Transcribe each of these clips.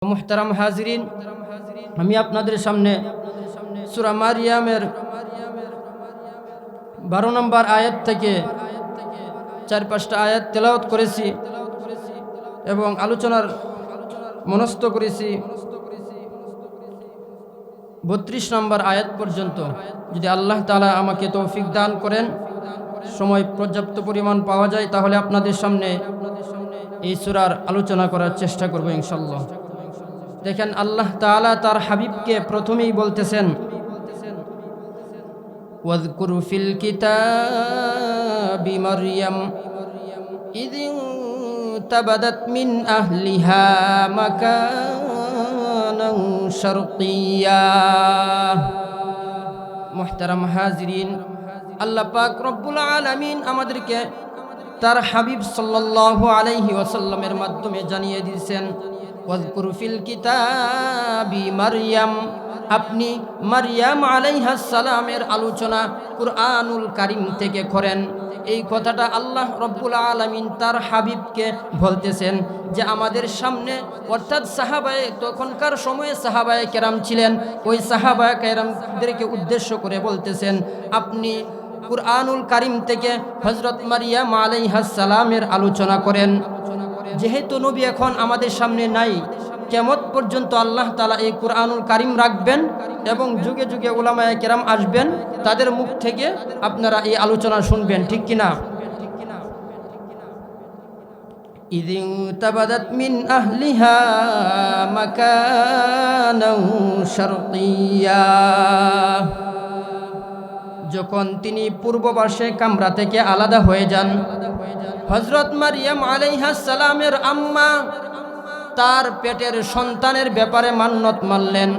মুহতারাম হাজিরিন, আমি আপনাদের সামনে সূরা মারিয়ামের 12 নম্বর আয়াত থেকে 4-5টা আয়াত তেলাওয়াত করেছি এবং আলোচনার মনস্থ করেছি 32 নম্বর আয়াত পর্যন্ত। যদি আল্লাহ তাআলা আমাকে তৌফিক দান করেন, সময় পর্যাপ্ত পরিমাণ পাওয়া যায়, তাহলে আপনাদের সামনে এই সূরার আলোচনা করার চেষ্টা করব ইনশাআল্লাহ। দেখেন, আল্লাহ তাআলা তার হাবিবকে প্রথমেই বলতেছেন, ওয়াযকুর ফিল কিতাবি মারইয়াম ইয তাবাদাত মিন আহলিহা মাকানান শারকিয়্যা। মুহতারাম হাজিরিন, আল্লাহ পাক রব্বুল আলামিন আমাদেরকে তার হাবিব সাল্লাল্লাহু আলাইহি ওয়াসাল্লামের মাধ্যমে জানিয়ে দিয়েছেন, ওয়াযকুর ফিল কিতাবি মারইয়াম, আপনি মারইয়াম আলাইহাস সালামের আলোচনা কুরআনুল কারীম থেকে করেন। এই কথাটা আল্লাহ রব্বুল আলামিন তার হাবিবকে বলতেছেন যে আমাদের সামনে, অর্থাৎ সাহাবায়ে, তখনকার সময়ে সাহাবায়ে কেরাম ছিলেন, ওই সাহাবায়ে কেরামদেরকে উদ্দেশ্য করে বলতেছেন, আপনি কুরআনুল কারীম থেকে হযরত মারইয়াম আলাইহাস সালামের আলোচনা করেন। যেহেতু নবী এখন আমাদের সামনে নাই, কিয়ামত পর্যন্ত আল্লাহ তাআলা এই কুরআনুল কারীম রাখবেন এবং যুগে যুগে উলামায়ে কেরাম আসবেন, তাদের মুখ থেকে আপনারা এই আলোচনা শুনবেন, ঠিক কিনা? ইযিন তাবাদাত মিন আহলিহা মাকানান শারকিয়্যা, যখন তিনি পূর্ব পাশে কামরা থেকে আলাদা হয়ে যান, হযরত মারইয়াম আলাইহাস সালামের আম্মা তার পেটের সন্তানের ব্যাপারে মান্নত মানলেন,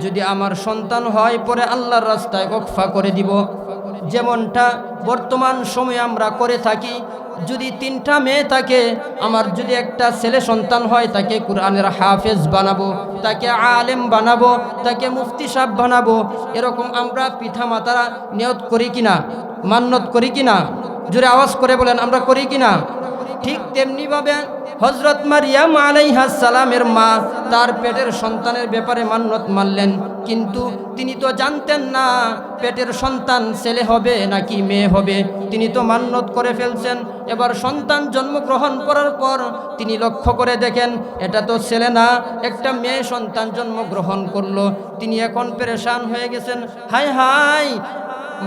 যদি আমার সন্তান হয় পরে আল্লাহর রাস্তায় ওকফা করে দিব। যেমনটা বর্তমান সময়ে আমরা করে থাকি, যদি 3টা মেয়ে থাকে, আমার যদি একটা ছেলে সন্তান হয়, তাকে কুরআনের হাফেজ বানাবো, তাকে আলেম বানাবো, তাকে মুফতি সাহেব বানাবো। এরকম আমরা পিতামাতারা নিয়ত করি কিনা, মান্নত করি কিনা? জোরে আওয়াজ করে বলেন, আমরা করি কিনা? ঠিক তেমনিভাবে হযরত মারইয়াম আলাইহাস সালামের মা তার পেটের সন্তানের ব্যাপারে মান্নত মানলেন, কিন্তু তিনি তো জানতেন না পেটের সন্তান ছেলে হবে নাকি মেয়ে হবে। তিনি তো মান্নত করে ফেলছেন। এবার সন্তান জন্মগ্রহণ করার পর তিনি লক্ষ্য করে দেখেন, এটা তো ছেলে না, একটা মেয়ে সন্তান জন্মগ্রহণ করলো। তিনি এখন পেরেশান হয়ে গেছেন, হায় হায়,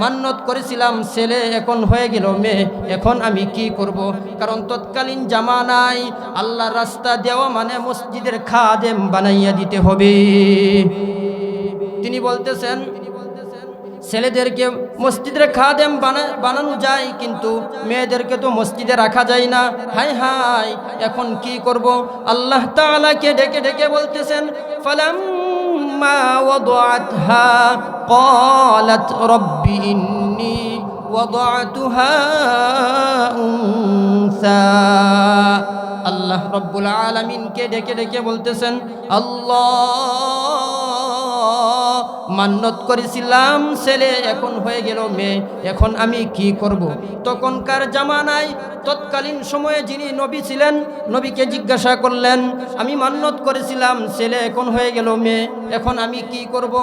মান্নত করেছিলাম ছেলে, এখন হয়ে গেল মেয়ে, এখন আমি কি করব? কারণ তৎকালীন জামানায় আল্লাহর রাস্তা দেওয়া মানে মসজিদের খাদেম বানাইয়া দিতে হবে। তিনি বলতেছেন, ছেলেদেরকে মসজিদের খাদেম বানানো যায়, কিন্তু মেয়েদেরকে তো মসজিদে রাখা যায় না। হায় হায়, এখন কি করব? আল্লাহ তাআলাকে ডেকে ডেকে বলতেছেন, ফালাম্মা ওয়াদআতহা ক্বালাত রব্বি ইন্নী ওয়াদআতুহা উনসা। আল্লাহ রব্বুল আলামিনকে ডেকে ডেকে বলতেছেন, আল্লাহ, মান্নত করেছিলাম ছেলে, এখন হয়ে গেল মেয়ে, এখন আমি কি করব? তখনকার জামানায়, তৎকালীন সময়ে যিনি নবী ছিলেন, নবীকে জিজ্ঞাসা করলেন, আমি মান্নত করেছিলাম ছেলে, এখন হয়ে গেল মেয়ে, এখন আমি কি করব?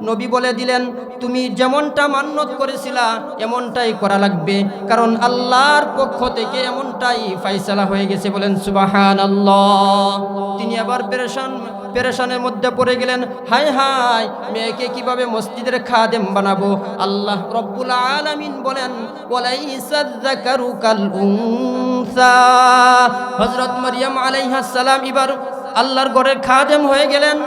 নবী বলে দিলেন, তুমি যেমনটা মান্নত করেছিলা এমনটাই করা লাগবে, কারণ আল্লাহর পক্ষ থেকে এমনটাই ফায়সালা হয়ে গেছে। বলেন সুবহানাল্লাহ। তিনি আবার পেরেশানের মধ্যে পড়ে গেলেন, হায় হায়, মেয়েকে কিভাবে মসজিদের খাদেম বানাবো? আল্লাহ রব্বুল আলামিন বলেন, ওয়ালাইসায যাকারু কাল উনসা। হযরত মারইয়াম আলাইহাস সালাম এবার আল্লাহর ঘরের খাদেম হয়ে গেলেন।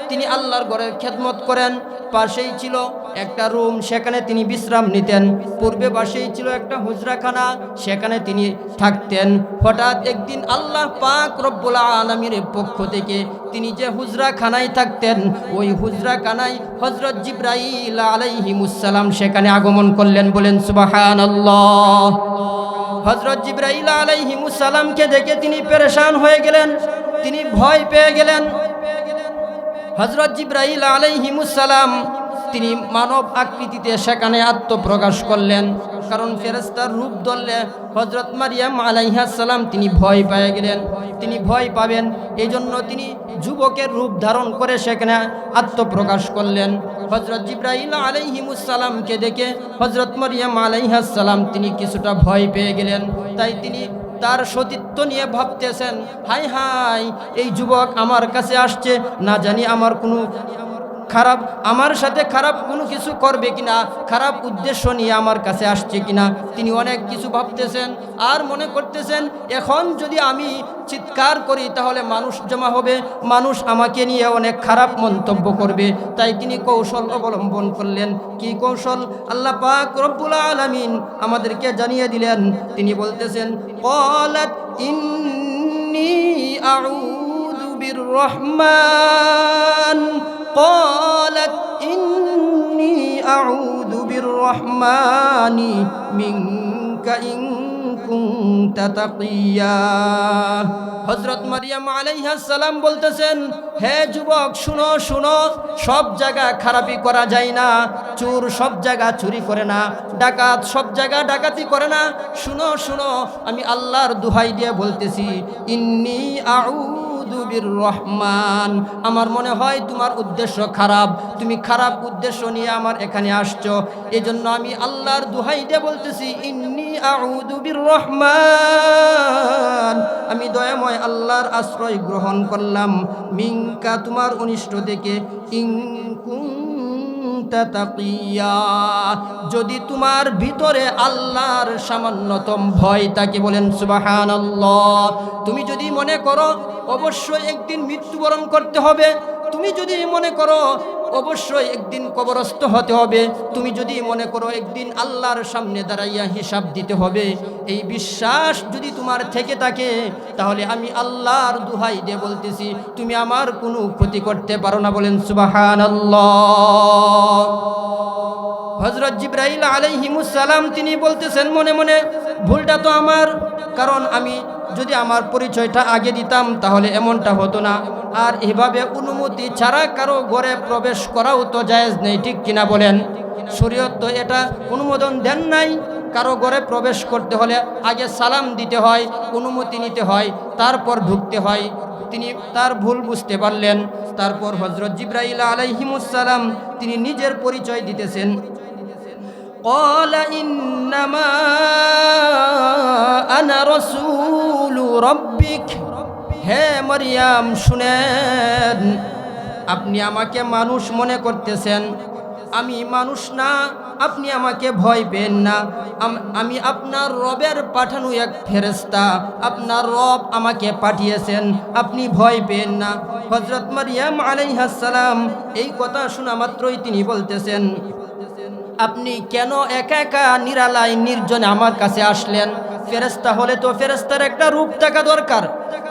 তিনি আল্লাহর ঘরের খেদমত করেন। পাশেই ছিল একটা রুম, সেখানে তিনি বিশ্রাম নিতেন। পূর্বে পাশেই ছিল একটা হুজরাখানা, সেখানে তিনি থাকতেন। হঠাৎ একদিন আল্লাহ পাক রব্বুল আলামিনের পক্ষ থেকে তিনি যে হুজরাখানায় থাকতেন, ওই হুজরাখানায় হযরত জিবরাইল আলাইহিমুস সালাম সেখানে আগমন করলেন। বলেন সুবহানাল্লাহ। হযরত জিবরাইল আলাইহিমুস সালামকে দেখে তিনি পেরেশান হয়ে গেলেন, তিনি ভয় পেয়ে গেলেন। হযরত জিবরাইল আলাইহিমুস সালাম তিনি মানব আকৃতিতে সেখানে আত্মপ্রকাশ করলেন। কারণ ফেরেশতার রূপ ধরলে হযরত মারিয়াম আলাইহিস সালাম তিনি ভয় পেয়ে গেলেন, তিনি ভয় পাবেন, এই জন্য তিনি যুবকের রূপ ধারণ করে সেখানে আত্মপ্রকাশ করলেন। হযরত জিবরাইল আলাইহিস সালামকে দেখে হযরত মারিয়াম আলাইহিস সালাম তিনি কিছুটা ভয় পেয়ে গেলেন। তাই তিনি তার সতীত্ব নিয়ে ভাবতেছেন, হাই হাই, এই যুবক আমার কাছে আসছে, না জানি আমার কোনো আমার সাথে খারাপ কোনো কিছু করবে কিনা, খারাপ উদ্দেশ্য নিয়ে আমার কাছে আসছে কিনা। তিনি অনেক কিছু ভাবতেছেন আর মনে করতেছেন, এখন যদি আমি চিৎকার করি তাহলে মানুষ জমা হবে, মানুষ আমাকে নিয়ে অনেক খারাপ মন্তব্য করবে। তাই তিনি কৌশল অবলম্বন করলেন। কি কৌশল? আল্লাহ পাক রব্বুল আলামিন আমাদেরকে জানিয়ে দিলেন। তিনি বলতেছেন, ক্বালাত ইন্নী আউযু বিররহমান, قالت إني أعوذ بالرحمن منك إن كنت تقيا। হযরত মারিয়াম আলাইহিস সালাম বলতেছেন, হে যুবক, শুনো শুনো, সব জায়গা খারাপি করা যায় না, চোর সব জায়গা চুরি করে না, ডাকাত সব জায়গা ডাকাতি করে না। শুনো শুনো, আমি আল্লাহর দোহাই দিয়ে বলতেছি, ইন্নী আউযু বিররহমান, আমার মনে হয় তোমার উদ্দেশ্য খারাপ, তুমি খারাপ উদ্দেশ্য নিয়ে আমার এখানে আসছো, এজন্য আমি আল্লাহর দোহাই দিয়ে বলতেছি, ইন্নী আউযু বিররহমান, আমি দয়াময় আল্লাহর আশ্রয় গ্রহণ করলাম, মিনকা, তোমার অনিষ্ট থেকে, ইন কুনতা তাকিয়া, যদি তোমার ভিতরে আল্লাহর সামান্যতম ভয় থাকে। বলেন সুবহানাল্লাহ। তুমি যদি মনে করো অবশ্যই একদিন মৃত্যুবরণ করতে হবে, তুমি যদি মনে করো অবশ্যই একদিন কবরস্থ হতে হবে, তুমি যদি মনে করো একদিন আল্লাহর সামনে দাঁড়াইয়া হিসাব দিতে হবে, এই বিশ্বাস যদি তোমার থেকে থাকে, তাহলে আমি আল্লাহর দোহাই দিয়ে বলতেছি, তুমি আমার কোনো ক্ষতি করতে পারো না। বলেন সুবহানাল্লাহ। হযরত জিবরাইল আলাইহিস সালাম তিনি বলতেছেন মনে মনে, ভুলটা তো আমার, কারণ আমি যদি আমার পরিচয়টা আগে দিতাম তাহলে এমনটা হতো না। আর এভাবে অনুমতি ছাড়া কারো ঘরে প্রবেশ করাও তো জায়েজ নেই, ঠিক কিনা বলেন? শরীয়ত তো এটা অনুমোদন দেন নাই। কারো ঘরে প্রবেশ করতে হলে আগে সালাম দিতে হয়, অনুমতি নিতে হয়, তারপর ঢুকতে হয়। তিনি তার ভুল বুঝতে পারলেন। তারপর হযরত জিবরাইল আলাইহিস সালাম তিনি নিজের পরিচয় দিতেছেন। قال إنما أنا رسول ربك, হে মারিয়াম শুনেন, আপনি আমাকে মানুষ মনে করতেছেন, আমি মানুষ না, আপনি আমাকে ভয় পেন না, আমি আপনার রবের পাঠানো এক ফেরেশতা, আপনার রব আমাকে পাঠিয়েছেন, আপনি ভয় পেন না। হযরত মারিয়াম আলাইহিস সালাম এই কথা শোনা মাত্রই তিনি বলতেছেন, আপনি কেন একা একা নিরালায় নির্জনে আমার কাছে আসলেন? ফেরেশতা হলে তো ফেরেশতার একটা রূপ থাকা দরকার।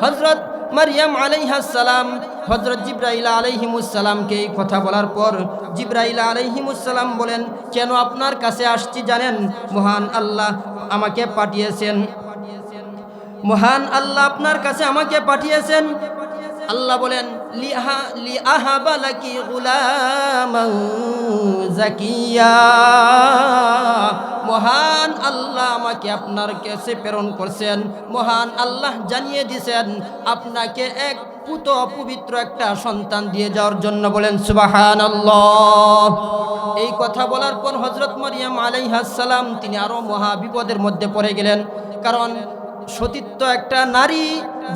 হযরত মারিয়াম আলাইহিস সালাম হযরত জিবরাইল আলাইহিস সালামকে এই কথা বলার পর জিবরাইল আলাইহিস সালাম বলেন, কেন আপনার কাছে আসছি জানেন? মহান আল্লাহ আমাকে পাঠিয়েছেন, মহান আল্লাহ আপনার কাছে আমাকে পাঠিয়েছেন। আল্লাহ বলেন, লিআহাবা লাকি গুলামান যাকিয়া, মহান আল্লাহ আমাকে আপনার কাছে প্রেরণ করছেন, মহান আল্লাহ জানিয়ে দিয়েছেন আপনাকে এক পুত পবিত্র একটা সন্তান দিয়ে যাওয়ার জন্য। বলেন সুবহানাল্লাহ। এই কথা বলার পর হযরত মারিয়াম আলাইহিস সালাম তিনি আরো মহা বিপদের মধ্যে পড়ে গেলেন। কারণ সতীত্ব একটা নারী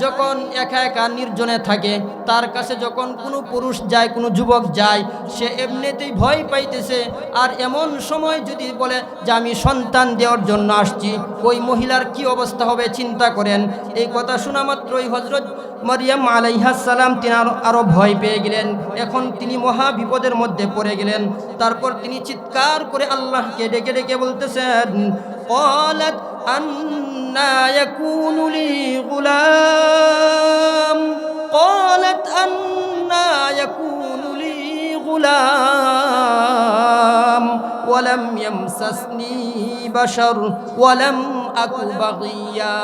যখন একা একা নির্জনে থাকে, তার কাছে যখন কোনো পুরুষ যায়, কোনো যুবক যায়, সে এমনিতেই ভয় পাইতেছে। আর এমন সময় যদি বলে যে আমি সন্তান দেওয়ার জন্য আসছি, ওই মহিলার কি অবস্থা হবে চিন্তা করেন। এই কথা শোনা মাত্রই হযরত মারিয়াম আলাইহিস সালাম তিনি আরো ভয় পেয়ে গেলেন। এখন তিনি মহা বিপদের মধ্যে পড়ে গেলেন। তারপর তিনি চিৎকার করে আল্লাহকে ডেকে ডেকে বলতেছেন, ক্বালাত আন্না ইয়াকুনু লি গুলাম, ক্বালাত আন্না ইয়াকুনু লি গুলাম ওয়ালাম ইয়ামসাসনি বাশার ওয়ালাম আকু বাগিয়া।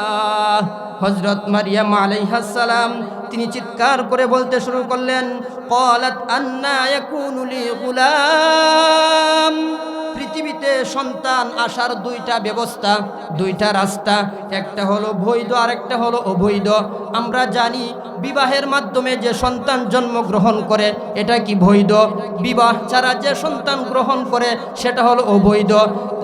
হযরত মারিয়াম আলাইহিস সালাম তিনি চিৎকার করে বলতে শুরু করলেন, ক্বালাত আন্না ইয়াকুনু লি গুলাম। পৃথিবীতে সন্তান আসার দুইটা ব্যবস্থা, দুইটা রাস্তা, একটা হলো বৈধ আর একটা হলো অবৈধ। আমরা জানি বিবাহের মাধ্যমে যে সন্তান জন্মগ্রহণ করে এটা কি বৈধ, বিবাহ ছাড়া যে সন্তান গ্রহণ করে সেটা হলো অবৈধ।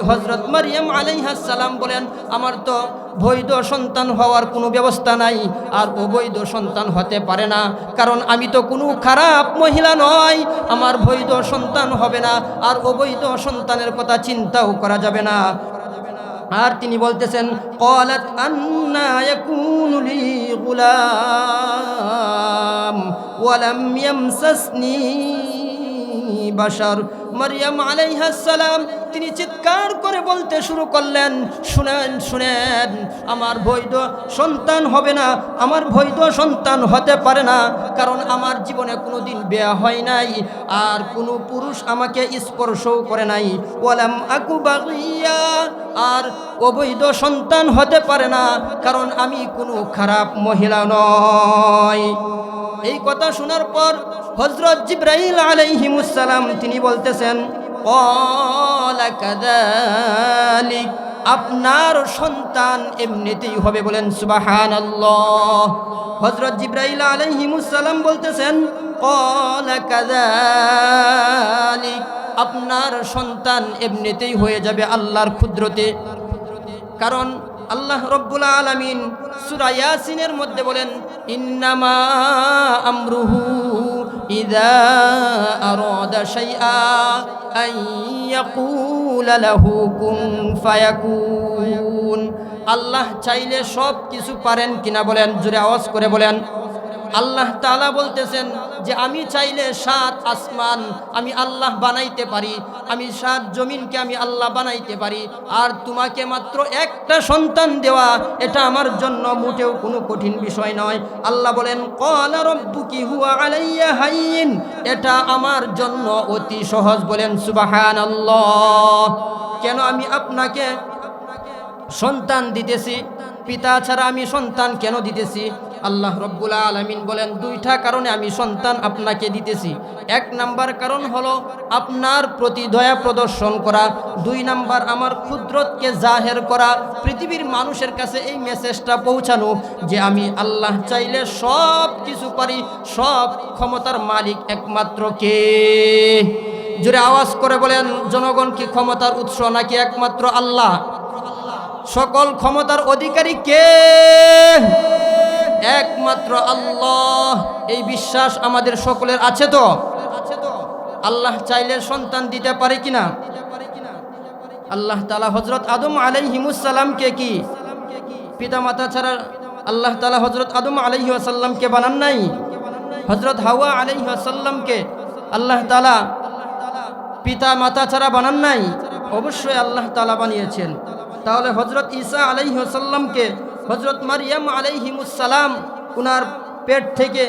হযরত মারইয়াম আলাইহিস সালাম বলেন, আমার তো বৈধ সন্তান হওয়ার কোনো ব্যবস্থা নাই আর অবৈধ সন্তান হতে পারে না, কারণ আমি তো কোনো খারাপ মহিলা নয়, আমার বৈধ সন্তান হবে না আর অবৈধ সন্তানের কথা চিন্তাও করা যাবে না। আর তিনি বলতেছেন, ক্বালাত আন্না ইয়াকুনু লি গুলাম ওয়া লাম ইয়ামসাসনি বাশার। মারইয়াম আলাইহিস সালাম তিনি চিৎকার করে বলতে শুরু করলেন, শুনেন শুনেন, আমার বৈধ সন্তান হবে না, আমার বৈধ সন্তান হতে পারে না, কারণ আমার জীবনে কোনো দিন বিয়ে হয় নাই আর কোনো পুরুষ আমাকে স্পর্শও করে নাই। ওয়ালাম আকু বাগিয়া, আর অবৈধ সন্তান হতে পারে না কারণ আমি কোনো খারাপ মহিলা নয়। এই কথা শোনার পর হযরত জিবরাইল আলাইহিস সালাম তিনি বলতেছেন, ক্বালা কাযালিক, আপনার সন্তান এমনিতেই হবে। বলেন সুবহানাল্লাহ। হযরত জিবরাইল আলাইহিস সালাম বলতেছেন, ক্বালা কাযালিক, আপনার সন্তান এমনিতেই হয়ে যাবে আল্লাহর কুদরতে। কারণ আল্লাহ রব্বুল আলামিন সূরা ইয়াসিনের মধ্যে বলেন, ইন্নামা আমরুহু ইযা আরাদা শাইআ আন ইয়াকুলা লাহু কুন ফায়াকুন। আল্লাহ চাইলে সব কিছু পারেন কিনা বলেন, জোরে আওয়াজ করে বলেন। আল্লাহ তাআলা বলতেছেন যে আমি চাইলে 7 আসমান আমি আল্লাহ বানাইতে পারি, আমি 7 জমিনকে আমি আল্লাহ বানাইতে পারি, আর তোমাকে মাত্র একটা সন্তান দেওয়া এটা আমার জন্য মোটেও কোনো কঠিন বিষয় নয়। আল্লাহ বলেন, ক্বালা রাব্বুকি হুয়া আলাইয়া হাইয়িন, এটা আমার জন্য অতি সহজ। বলেন সুবহানাল্লাহ। কেন আমি আপনাকে সন্তান দিতেছি, পিতা ছাড়া আমি সন্তান কেন দিতেছি? আল্লাহ রব্বুল আলামিন বলেন, দুইটা কারণে আমি সন্তান আপনাকে দিতেছি। এক নাম্বার কারণ হলো আপনার প্রতি দয়া প্রদর্শন করা, 2 নাম্বার আমার কুদরতকে জাহের করা, পৃথিবীর মানুষের কাছে এই মেসেজটা পৌঁছানো যে আমি আল্লাহ চাইলে সব কিছু পারি, সব ক্ষমতার মালিক একমাত্র কে? জোরে আওয়াজ করে বলেন, জনগণ কি ক্ষমতার উৎস নাকি একমাত্র আল্লাহ? সকল ক্ষমতার অধিকারী কে? একমাত্র আল্লাহ। এই বিশ্বাস আমাদের সকলের আছে তো? আল্লাহ চাইলে সন্তান দিতে পারে কিনা? আল্লাহ তাআলা হযরত আদম আলাইহিস সালামকে কি পিতামাতা ছাড়া আল্লাহ তাআলা হযরত আদম আলাইহিস সালামকে বানান নাই? হযরত হাওয়া আলাইহিস সালামকে আল্লাহ তাআলা পিতা মাতা ছাড়া বানান নাই? অবশ্যই আল্লাহ তাআলা বানিয়েছেন। তাহলে হযরত ঈসা আলাইহিস সালামকে হযরত মারইয়াম আলাইহিস সালাম উনার পেট থেকে,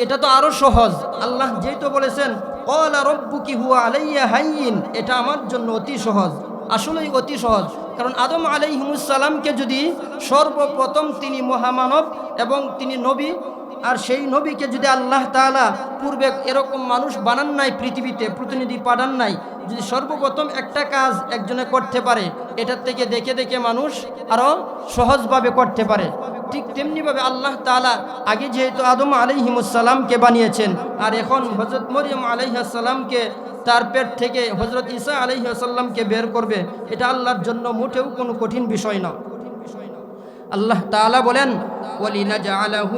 এটা তো আরো সহজ। আল্লাহ যেহেতু বলেছেন ক্বালা রাব্বুকি হুয়া আলাইয়া হাইয়িন, এটা আমার জন্য অতি সহজ। আসলেই অতি সহজ, কারণ আদম আলাইহিস সালামকে যদি সর্বপ্রথম তিনি মহামানব এবং তিনি নবী, আর সেই নবীকে যদি আল্লাহ তাআলা পূর্বে এরকম মানুষ বানান নাই, পৃথিবীতে প্রতিনিধি পাঠান নাই, যদি সর্বপ্রথম একটা কাজ একজনে করতে পারে, এটার থেকে দেখে দেখে মানুষ আরও সহজভাবে করতে পারে। ঠিক তেমনিভাবে আল্লাহ তাআলা আগে যেহেতু আদম আলাইহিস সালামকে বানিয়েছেন, আর এখন হযরত মরিয়ম আলাইহিস সালামকে তার পেট থেকে হযরত ঈসা আলাইহিস সালামকে বের করবে, এটা আল্লাহর জন্য মোটেও কোনো কঠিন বিষয় না। আল্লাহ তাআলা বলেন, ওয়ালিনাজআলাহু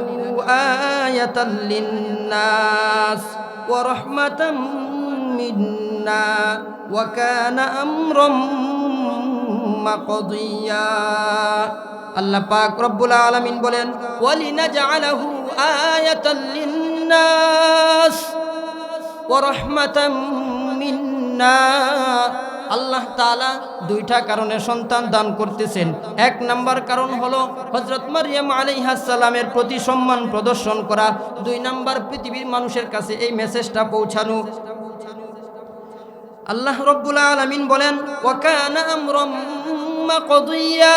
আয়াতাল লিন্নাস ওয়া রাহমাতাম মিন্না ওয়া কানা আমরাম মাকদিয়া। আল্লাহ পাক রব্বুল আলামিন বলেন, ওয়ালিনাজআলাহু আয়াতাল লিন্নাস ওয়া রাহমাতাম মিন্না। আল্লাহ তাআলা 2টা কারণে সন্তান দান করতেছেন। 1 নাম্বার কারণ হলো হযরত মারইয়াম আলাইহিস সালামের প্রতি সম্মান প্রদর্শন করা, 2 নাম্বার পৃথিবীর মানুষের কাছে এই মেসেজটা পৌঁছানো। আল্লাহ রব্বুল আলামিন বলেন, ওয়া কানা আমরাম মাকদিয়া,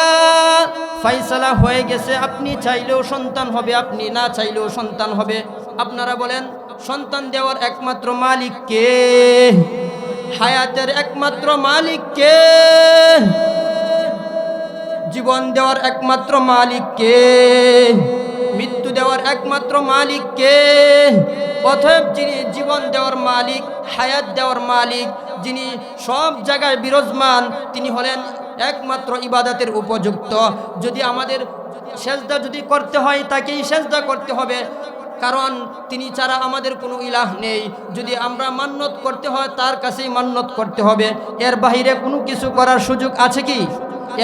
ফায়সালা হয়ে গেছে, আপনি চাইলেও সন্তান হবে, আপনি না চাইলেও সন্তান হবে। আপনারা বলেন সন্তান দেওয়ার একমাত্র মালিক কে? হায়াতের একমাত্র মালিক কে? জীবন দেওয়ার একমাত্র মালিক কে? মৃত্যু দেওয়ার একমাত্র মালিক কে? অতএব যিনি জীবন দেওয়ার মালিক, হায়াত দেওয়ার মালিক, যিনি সব জায়গায় বিরাজমান, তিনি হলেন একমাত্র ইবাদতের উপযুক্ত। যদি আমাদের সেজদা যদি করতে হয়, তাকেই সেজদা করতে হবে, কারণ তিনি ছাড়া আমাদের কোনো ইলাহ নেই। যদি আমরা মান্নত করতে হয়, তার কাছেই মান্নত করতে হবে। এর বাহিরে কোনো কিছু করার সুযোগ আছে কি?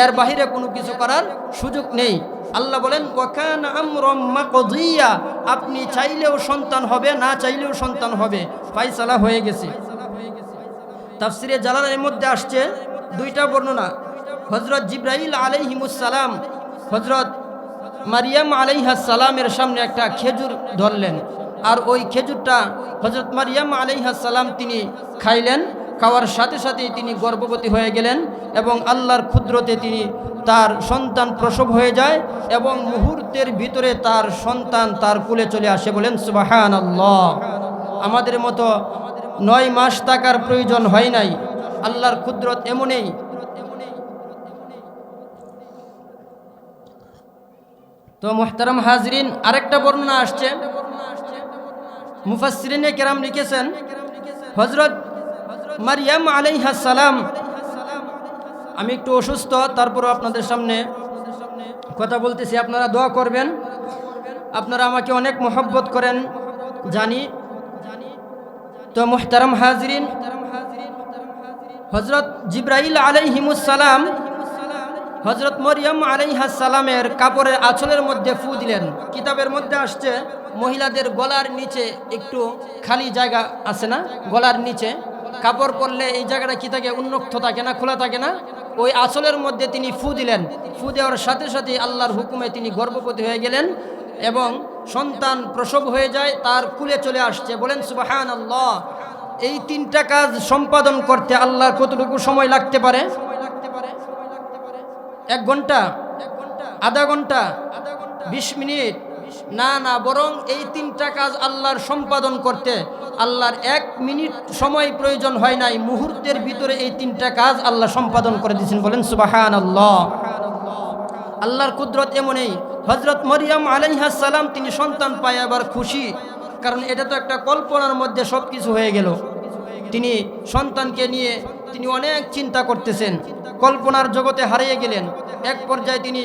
এর বাহিরে কোনো কিছু করার সুযোগ নেই। আল্লাহ বলেন ওয়াকানা আমরুম মাকদিয়া, আপনি চাইলেও সন্তান হবে, না চাইলেও সন্তান হবে, ফায়সালা হয়ে গেছে। তাফসিরে জালালাইনের মধ্যে আসছে দুইটা বর্ণনা। হযরত জিবরাইল আলাইহিমুস সালাম হযরত মারিয়াম আলাইহাস সালামের সামনে একটা খেজুর ধরলেন, আর ওই খেজুরটা হযরত মারিয়াম আলাইহাস সালাম তিনি খাইলেন। খাওয়ার সাথে সাথেই তিনি গর্ভবতী হয়ে গেলেন এবং আল্লাহর কুদরতে তিনি তার সন্তান প্রসব হয়ে যায় এবং মুহূর্তের ভিতরে তার সন্তান তার কোলে চলে আসে। বলেন সুবহানাল্লাহ। আমাদের মতো 9 মাস থাকার প্রয়োজন হয় নাই। আল্লাহর কুদরত এমনই। তো মুহতারাম হাজরিন, আরেকটা বর্ণনা আসছে, মুফাসসিরিনে কেরাম লিখেছেন হযরত মারিয়াম আলাইহাস সালাম, আমি একটু অসুস্থ, তারপরও আপনাদের সামনে কথা বলতেছি, আপনারা দোয়া করবেন। আপনারা আমাকে অনেক মহব্বত করেন জানি। তো মুহতারাম হাজরিন, হযরত জিবরাইল আলাইহিমুস সালাম হযরত মরিয়ম আলাইহাস সালামের কাপড়ের আঁচলের মধ্যে ফু দিলেন। কিতাবের মধ্যে আসছে মহিলাদের গলার নিচে একটু খালি জায়গা আছে না, গলার নিচে কাপড় পরলে এই জায়গাটা কি থাকে, উন্মুক্ত থাকে না, খোলা থাকে না, ওই আঁচলের মধ্যে তিনি ফু দিলেন। ফু দেওয়ার সাথে সাথে আল্লাহর হুকুমে তিনি গর্ভবতী হয়ে গেলেন এবং সন্তান প্রসব হয়ে যায়, তার কুলে চলে আসছে। বলেন সুবহানাল্লাহ। এই 3টা কাজ সম্পাদন করতে আল্লাহর কতটুকু সময় লাগতে পারে? 1 ঘন্টা, আধা ঘন্টা, 20 মিনিট? না না, বরং এই 3টা কাজ আল্লাহর সম্পাদন করতে আল্লাহর 1 মিনিট সময় প্রয়োজন হয় নাই। মুহূর্তের ভিতরে এই 3টা কাজ আল্লাহ সম্পাদন করে দিয়েছেন। বলেন সুবহানাল্লাহ। আল্লাহর কুদরত এমনই। হযরত মরিয়ম আলাইহাস সালাম তিনি সন্তান পায় আবার খুশি, কারণ এটা তো একটা কল্পনার মধ্যে সব কিছু হয়ে গেল। তিনি সন্তানকে নিয়ে তিনি অনেক চিন্তা করতেছেন, কল্পনার জগতে হারিয়ে গেলেন। এক পর্যায়ে তিনি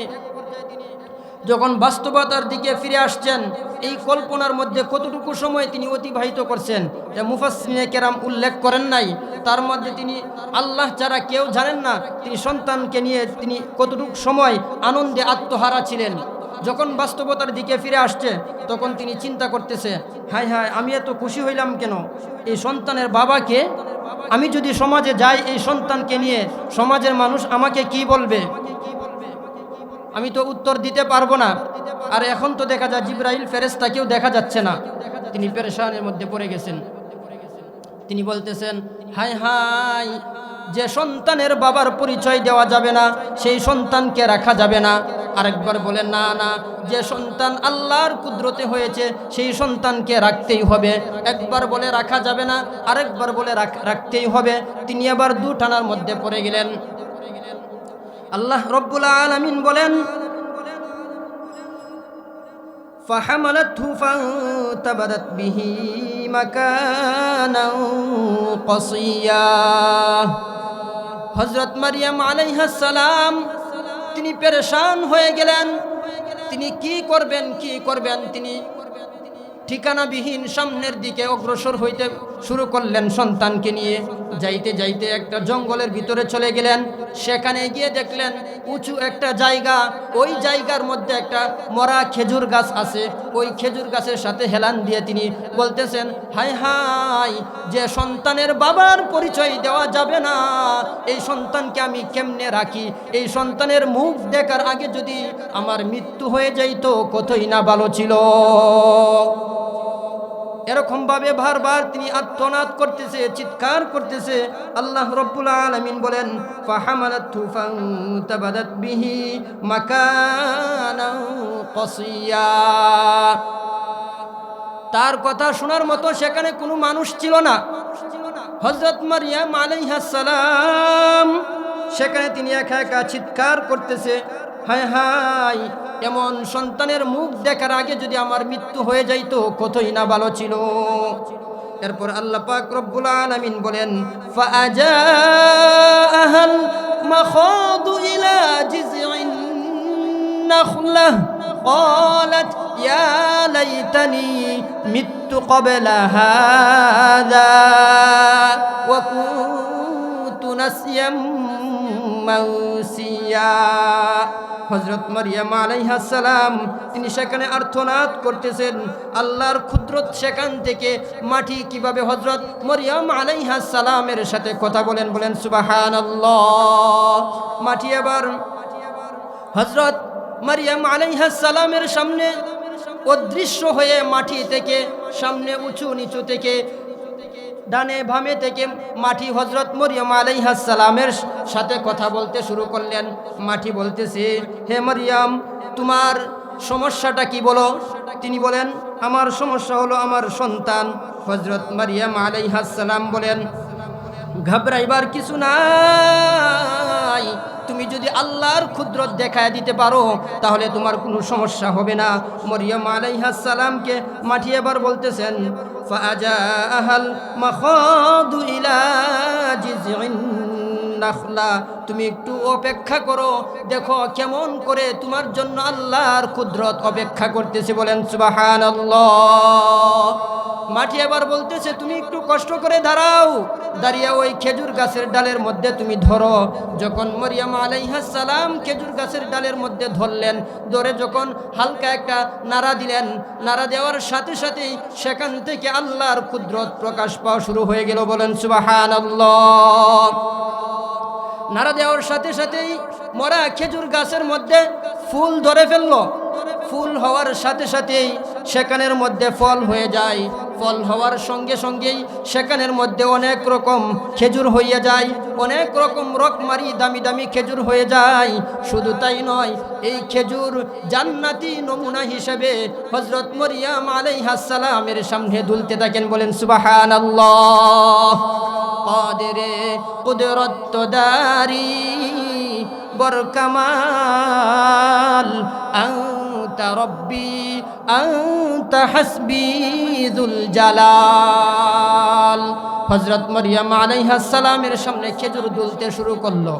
যখন বাস্তবতার দিকে ফিরে আসছেন, এই কল্পনার মধ্যে কতটুকু সময় তিনি অতিবাহিত করছেন এটা মুফাসসিরিনে কেরাম উল্লেখ করেন নাই। তার মধ্যে তিনি আল্লাহ ছাড়া কেউ জানেন না তিনি সন্তানকে নিয়ে তিনি কতটুকু সময় আনন্দে আত্মহারা ছিলেন। যখন বাস্তবতার দিকে ফিরে আসছে তখন তিনি চিন্তা করতেছে, হায় হায়, আমি এত খুশি হইলাম কেন? এই সন্তানের বাবাকে আমি যদি সমাজে যাই এই সন্তানকে নিয়ে, সমাজের মানুষ আমাকে কি বলবে? আমি তো উত্তর দিতে পারবো না। আর এখন তো দেখা যায় জিবরাইল ফেরেশতাকেও দেখা যাচ্ছে না। তিনি পেরেশানের মধ্যে পড়ে গেছেন। তিনি বলতেছেন, হায় হায়, যে সন্তানের বাবার পরিচয় দেওয়া যাবে না সেই সন্তানকে রাখা যাবে না। আরেকবার বলেন, না না, যে সন্তান আল্লাহর কুদরতে হয়েছে সেই সন্তানকে রাখতেই হবে। একবার বলে রাখা যাবে না, আরেকবার বলে রাখতেই হবে। তিনি আবার দুটানার মধ্যে পড়ে গেলেন। আল্লাহ রব্বুল আলামিন বলেন, ফাহামালাতহু ফাতাবাদাত বিহি মাকানাও কসিয়া। হযরত মারিয়াম আলাইহাস সালাম তিনি পেরেশান হয়ে গেলেন। তিনি কি করবেন তিনি ঠিকানাবিহীন সামনের দিকে অগ্রসর হইতে শুরু করলেন সন্তানকে নিয়ে। যাইতে যাইতে একটা জঙ্গলের ভিতরে চলে গেলেন। সেখানে গিয়ে দেখলেন উঁচু একটা জায়গা, ওই জায়গার মধ্যে একটা মরা খেজুর গাছ আছে। ওই খেজুর গাছের সাথে হেলান দিয়ে তিনি বলতেছেন, হায় হায়, যে সন্তানের বাবার পরিচয় দেওয়া যাবে না এই সন্তানকে আমি কেমনে রাখি? এই সন্তানের মুখ দেখার আগে যদি আমার মৃত্যু হয়ে যাইতো কতই না ভালো ছিল। এরকম ভাবে বারবার তিনি আত্মনাদ করতেছে, চিৎকার করতেছে। আল্লাহ রাব্বুল আলামিন বলেন ফাহামালাতহু ফান্তাবাদাত বিহি মাকানান কসিয়া। তার কথা শোনার মতো সেখানে কোনো মানুষ ছিল না। হযরত মারইয়াম আলাইহিস সালাম সেখানে তিনি একা একা চিৎকার করতেছে, হায় হায়, এমন সন্তানের মুখ দেখার আগে যদি আমার মৃত্যু হয়ে যাইতো কতই না ভালো ছিল। এরপর আল্লাহ পাক রব্বুল আলামিন বলেন ফাআজাআহাল মাখাদু ইলা জিযইন নাখলাহ قالت يا ليتني مت قبل هذا وكنت نسيا منسيا। হযরত মারইয়াম আলাইহিস সালাম তিনি সেখানে আর্তনাদ করতেছেন। আল্লাহর কুদরত সেখান থেকে মাটি কিভাবে হযরত মারইয়াম আলাইহিস সালামের সাথে কথা বলেন, বলেন সুবহানাল্লাহ। মাটি এবার হযরত মারইয়াম আলাইহিস সালামের সামনে অদৃশ্য হয়ে মাটি থেকে সামনে উঁচু নিচু থেকে ডানে বামে থেকে মাটি হযরত মারইয়াম আলাইহিস সালামের সাথে কথা বলতে শুরু করলেন। মাটি বলতেছে, হে মারইয়াম, তোমার সমস্যাটা কি বলো? তিনি বলেন, আমার সমস্যা হলো আমার সন্তান। হযরত মারইয়াম আলাইহিস সালাম বলেন, ঘাবড়াইবার কিছু নাই, তুমি যদি আল্লাহর কুদরত দেখায় দিতে পারো তাহলে তোমার কোনো সমস্যা হবে না। মারইয়াম আলাইহিস সালামকে মাটি এবার বলতেছেন ফাআজাআহাল মাখাদু ইলা জিযইন নাখলা, তুমি একটু অপেক্ষা করো, দেখো কেমন করে তোমার জন্য আল্লাহর কুদরত অপেক্ষা করতেছে, বলেন সুবহানাল্লাহ। মাটি এবার বলতেছে, তুমি একটু কষ্ট করে দাঁড়াও, দাঁড়িয়ে ওই খেজুর গাছের ডালের মধ্যে তুমি ধরো। যখন মারইয়াম আলাইহিস সালাম খেজুর গাছের ডালের মধ্যে ধরলেন, ধরে যখন হালকা একটা নাড়া দিলেন, নাড়া দেওয়ার সাথে সাথেই সেখান থেকে আল্লাহর কুদরত প্রকাশ পাওয়া শুরু হয়ে গেল, বলেন সুবহানাল্লাহ। নাড়া দেওয়ার সাথে সাথেই মরা খেজুর গাছের মধ্যে ফুল ধরে ফেললো। ফুল হওয়ার সাথে সাথেই সেখানের মধ্যে ফল হয়ে যায়। ফল হওয়ার সঙ্গে সঙ্গেই সেখানের মধ্যে অনেক রকম খেজুর হয়ে যায়, অনেক রকম রকমারি দামি দামি খেজুর হয়ে যায়। শুধু তাই নয়, এই খেজুর জান্নাতি নমুনা হিসেবে হযরত মারইয়াম আলাইহিস সালামের সামনে দুলতে থাকেন, বলেন সুবহানাল্লাহ। কাদেরে কুদরত দারি বরকামাল আনতা রব্বি আনতা হাসবি যুল জালাল। হযরত মারইয়াম আলাইহিস সালামের সামনে খেজুর দুলতে শুরু করলো।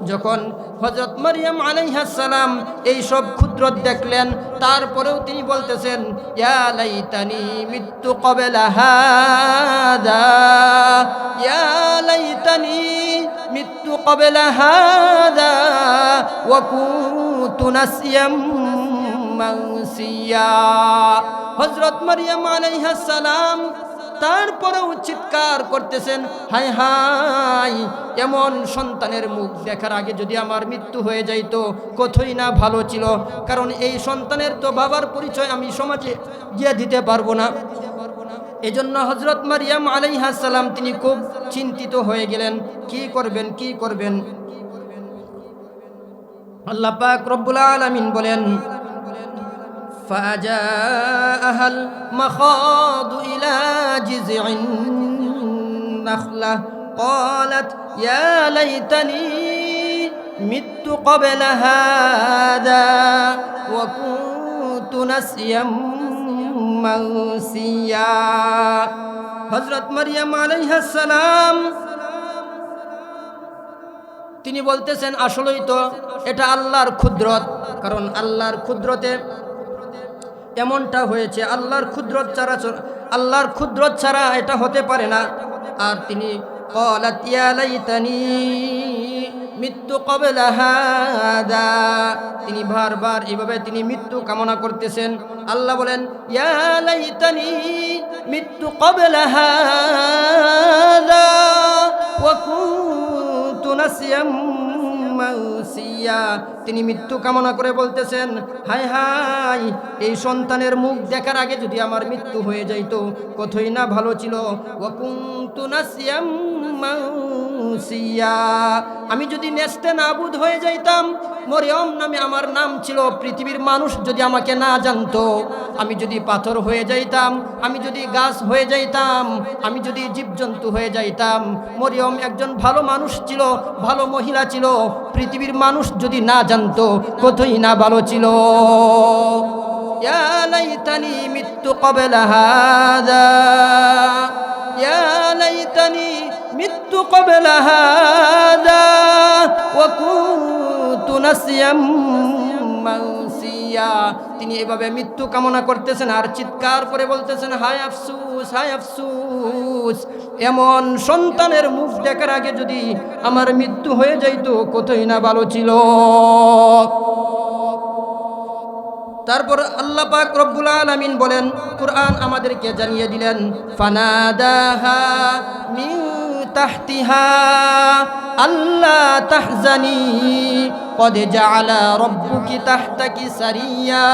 যখন হযরত মারইয়াম আলাইহিস সালাম এই সব কুদরত দেখলেন, তারপরেও তিনি বলতেছেন, ইয়া লাইতানি মিতু ক্বাবলা হাদা, ইয়া লাইতানি মিতু ক্বাবলা হাদা ওয়া কুনতু নাসিয়াম মানসিয়া। হযরত মারইয়াম আলাইহিস সালাম তারপরেও চিৎকার করতেছেন, হায় হায়, এমন সন্তানের মুখ দেখার আগে যদি আমার মৃত্যু হয়ে যাইতো কতই না ভালো ছিল। কারণ এই সন্তানের তো বাবার পরিচয় আমি সমাজে গিয়ে দিতে পারবো না। এজন্য হযরত মারইয়াম আলাইহিস সালাম তিনি খুব চিন্তিত হয়ে গেলেন, কি করবেন কি করবেন। আল্লাহ পাক রব্বুল আলামিন বলেন فأجاءها المخاض إلى جذع النخلة قالت يا ليتني مت قبل هذا وكنت نسيا منسيا। হযরত মারইয়াম আলাইহিস সালাম তিনি বলতেছেন, আসলেই তো এটা আল্লাহর কুদরত, কারণ আল্লাহর কুদরতে এমনটা হয়েছে, আল্লাহর কুদরত ছাড়া এটা হতে পারে না। আর তিনি ক্বালাত ইয়া লাইতানি মিতু ক্বাবলা হাদা, তিনি বারবার এইভাবে তিনি মৃত্যু কামনা করতেছেন। আল্লাহ বলেন ইয়া লাইতানি মিতু ক্বাবলা হাদা ওয়া কুনতু নাসিয়াম মাউসিয়া, তিনি মৃত্যু কামনা করে বলতেছেন, হায় হায়, এই সন্তানের মুখ দেখার আগে যদি আমার মৃত্যু হয়ে যাইতো কতই না ভালো ছিল। ওয়া কুনতু নাসিয়াম মাউসিয়া, আমি যদি নেস্তে নাবুদ হয়ে যাইতাম, মরিয়ম নামে আমার নাম ছিল, পৃথিবীর মানুষ যদি আমাকে না জানতো, আমি যদি পাথর হয়ে যাইতাম, আমি যদি গাছ হয়ে যাইতাম, আমি যদি জীবজন্তু হয়ে যাইতাম, মরিয়ম একজন ভালো মানুষ ছিল, ভালো মহিলা ছিল, পৃথিবীর মানুষ যদি না জানতো কতই না ভালো ছিল। ইয়া লাইতানি মিত্তু ক্বাবলা হাযা, ইয়া লাইতানি মিত্তু ক্বাবলা হাযা ওয়া কুনতু নাসিয়াম মাউসিয়া। তিনি এভাবে মৃত্যু কামনা করতেছেন আর চিৎকার করে বলতেছেন, হায় আফসুস, হায় আফসুস, এমন সন্তানের মুখ দেখার আগে যদি আমার মৃত্যু হয়ে যাইতো কতই না ভালো ছিল। তারপর আল্লাহ পাক রব্বুল আলামিন বলেন, কুরআন আমাদেরকে জানিয়ে দিলেন, ফানাদাহা মিন তাহতিহা আল্লা তাহজানি কদ জাআলা রাব্বুকি তাহতাকি সারিয়া।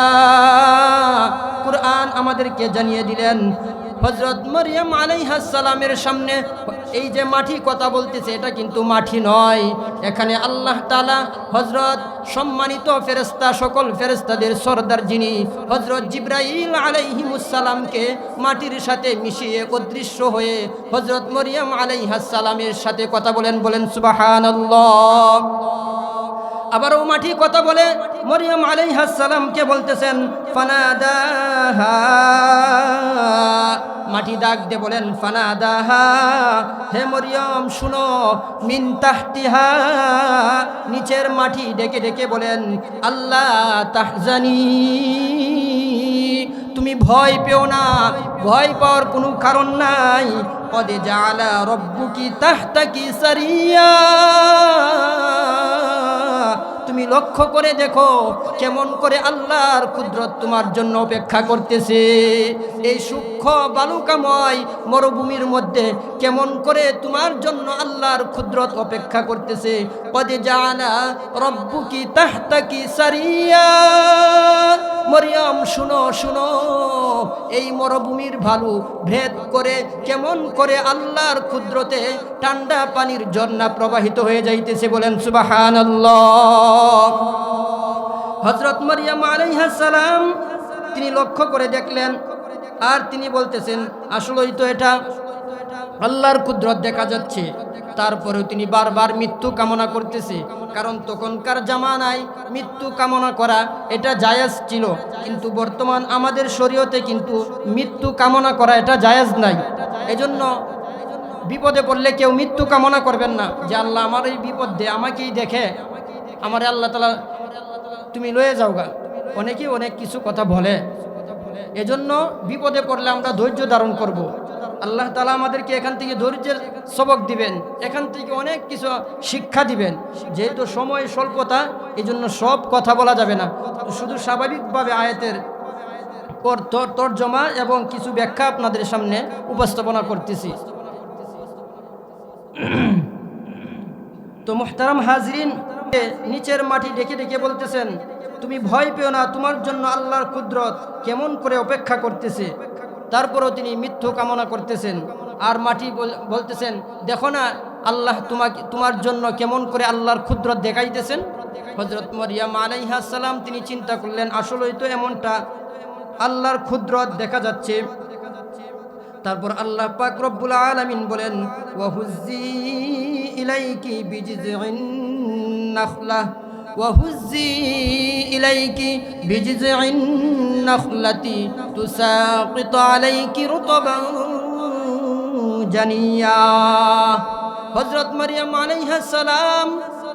কুরআন আমাদেরকে জানিয়ে দিলেন, হযরত মারইয়াম আলাইহিস সালামের সামনে এই যে মাটি কথা বলতেছে, এটা কিন্তু মাটি নয়। এখানে আল্লাহ তাআলা হযরত সম্মানিত ফেরেশতা, সকল ফেরেশতাদের সরদার যিনি হযরত জিবরাইল আলাইহিস সালামকে মাটির সাথে মিশিয়ে অদৃশ্য হয়ে হযরত মারইয়াম আলাইহিস সালামের সাথে কথা বলেন, বলেন সুবহানাল্লাহ। আবারও মাটি কথা বলে মরিয়ম আলাইহিস সালামকে বলতেছেন, ফানাদাহা, মাটি ডাক দিয়ে বলেন, ফানাদাহা, হে মরিয়ম শুনো, মিন তাহতিহা, নিচের মাটি ডেকে ডেকে বলেন, আল্লাহ তাহজানি, তুমি ভয় পেও না, ভয় পাওয়ার কোনো কারণ নাই। কদ জাআলা রাব্বুকি তাহতাকি সারিয়া, তুমি লক্ষ্য করে দেখো কেমন করে আল্লাহর কুদরত তোমার জন্য অপেক্ষা করতেছে। এই সূক্ষ্ম বালুকাময় মরুভূমির মধ্যে কেমন করে তোমার জন্য আল্লাহর কুদরত অপেক্ষা করতেছে। কদ জাআলা রাব্বুকি তাহতাকি সারিয়া, মরিয়ম শুনো শুনো, এই মরুভূমির বালু ভেদ করে কেমন করে আল্লাহর কুদরতে ঠান্ডা পানির ঝর্ণা প্রবাহিত হয়ে যাইতেছে, বলেন সুবহানাল্লাহ। হযরত মারইয়াম আলাইহিস সালাম তিনি লক্ষ্য করে দেখলেন আর তিনি বলতেছেন, আসলেই তো এটা আল্লাহর কুদরত দেখা যাচ্ছে। তারপরেও তিনি বারবার মৃত্যু কামনা করতেছে, কারণ তখনকার জামানায় মৃত্যু কামনা করা এটা জায়েজ ছিল, কিন্তু বর্তমান আমাদের শরীয়তে কিন্তু মৃত্যু কামনা করা এটা জায়েজ নাই। এজন্য বিপদে পড়লে কেউ মৃত্যু কামনা করবেন না, যে আল্লাহ আমার এই বিপদ দে, আমাকেই দেখে আমার আল্লাহ তাআলা তুমি লয়ে যাওগা। অনেকেই অনেক কিছু কথা বলে, এজন্য বিপদে পড়লে আমরা ধৈর্য ধারণ করব। আল্লাহ তাআলা আমাদেরকে এখান থেকে ধৈর্যের সবক দিবেন, এখান থেকে অনেক কিছু শিক্ষা দিবেন। যেহেতু সময় স্বল্পতা, এই জন্য সব কথা বলা যাবে না, শুধু স্বাভাবিকভাবে আয়াতের তর্জমা এবং কিছু ব্যাখ্যা আপনাদের সামনে উপস্থাপনা করতেছি। তো মুহতারাম হাজরিন, নিচের মাটি ডেকে ডেকে বলতেছেন, তুমি ভয় পেও না, তোমার জন্য আল্লাহর কুদরত কেমন করে অপেক্ষা করতেছে। তারপরেও তিনি মৃত্যু কামনা করতেছেন আর মাটি বলতেছেন, দেখো না আল্লাহ তোমার জন্য কেমন করে আল্লাহর কুদরত দেখাইতেছেন। হযরত মারইয়াম আলাইহিস সালাম তিনি চিন্তা করলেন, আসলেই তো এমনটা আল্লাহর কুদরত দেখা যাচ্ছে। তারপর আল্লাহ পাক রব্বুল আলামিন বলেন, ওয়াহুজ্জি ইলাইকি বিজিযিন নাখলাহ, ওয়াহুজ্জি ইলাইকি বিজিযিন নাখলাতি তুসাকিতু আলাইকি রুতবান জানিয়া। হযরত মারইয়াম আলাইহিস সালাম